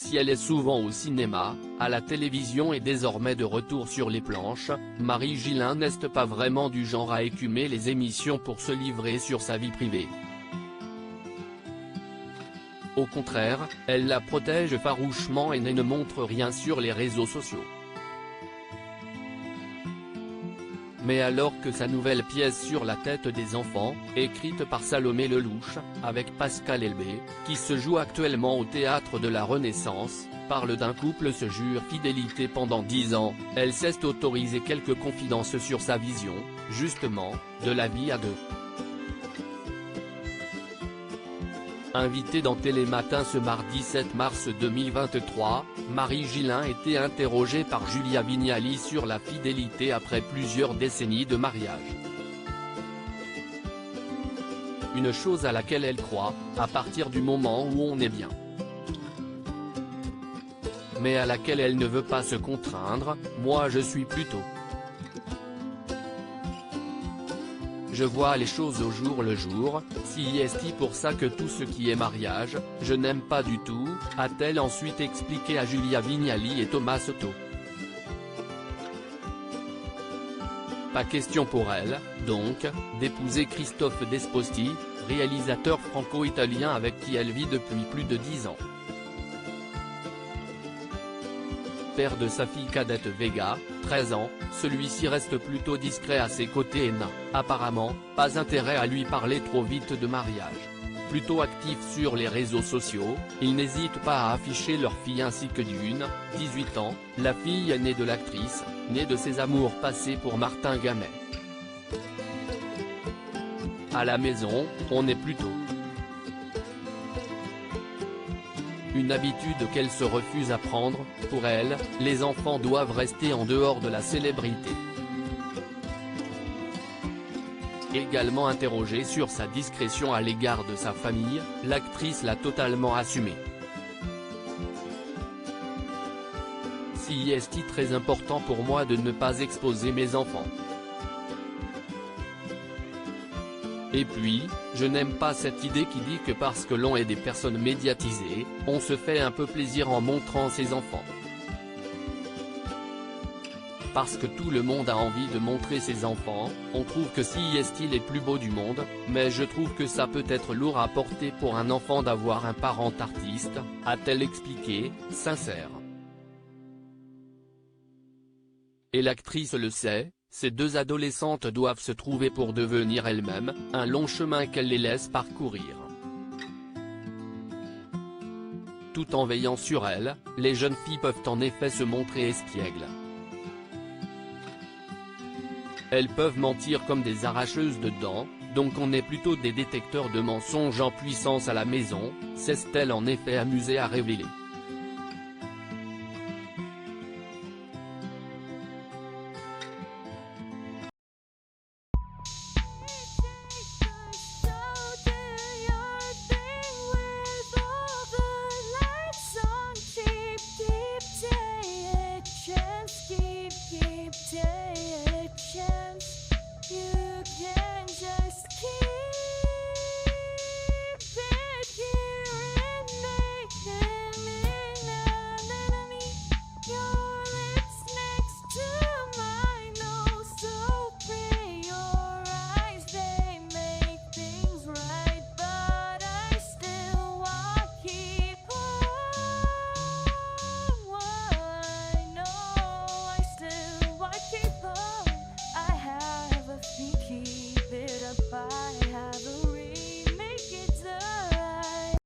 si elle est souvent au cinéma, à la télévision et désormais de retour sur les planches, Marie Gillain n'est pas vraiment du genre à écumer les émissions pour se livrer sur sa vie privée. Au contraire, elle la protège farouchement et ne montre rien sur les réseaux sociaux. Mais alors que sa nouvelle pièce sur la tête des enfants, écrite par Salomé Lelouch, avec Pascal Elbé, qui se joue actuellement au Théâtre de la Renaissance, parle d'un couple se jure fidélité pendant 10 ans, elle s'est autorisé quelques confidences sur sa vision, justement, de la vie à deux. Invitée dans Télématin ce mardi 7 mars 2023, Marie Gillain était interrogée par Julia Vignali sur la fidélité après plusieurs décennies de mariage. Une chose à laquelle elle croit, à partir du moment où on est bien. Mais à laquelle elle ne veut pas se contraindre, moi je suis plutôt. Je vois les choses au jour le jour, si est pour ça que tout ce qui est mariage, je n'aime pas du tout, a-t-elle ensuite expliqué à Julia Vignali et Thomas Soto. Pas question pour elle, donc, d'épouser Christophe Desposti, réalisateur franco-italien avec qui elle vit depuis plus de 10 ans. Père de sa fille cadette Vega, 13 ans, celui-ci reste plutôt discret à ses côtés et n'a, apparemment, pas intérêt à lui parler trop vite de mariage. Plutôt actif sur les réseaux sociaux, ils n'hésitent pas à afficher leur fille ainsi que d'une, 18 ans, la fille aînée de l'actrice, née de ses amours passés pour Martin Gamet. À la maison, on est plutôt une habitude qu'elle se refuse à prendre, pour elle, les enfants doivent rester en dehors de la célébrité. Également interrogée sur sa discrétion à l'égard de sa famille, l'actrice l'a totalement assumé. Si est très important pour moi de ne pas exposer mes enfants. Et puis, je n'aime pas cette idée qui dit que parce que l'on est des personnes médiatisées, on se fait un peu plaisir en montrant ses enfants. Parce que tout le monde a envie de montrer ses enfants, on trouve que si est le plus beau du monde, mais je trouve que ça peut être lourd à porter pour un enfant d'avoir un parent artiste, a-t-elle expliqué, sincère. Et l'actrice le sait. Ces deux adolescentes doivent se trouver pour devenir elles-mêmes, un long chemin qu'elle les laisse parcourir. Tout en veillant sur elles, les jeunes filles peuvent en effet se montrer espiègles. Elles peuvent mentir comme des arracheuses de dents, donc on est plutôt des détecteurs de mensonges en puissance à la maison, s'est-elle en effet amusée à révéler. Keep taking a chance. You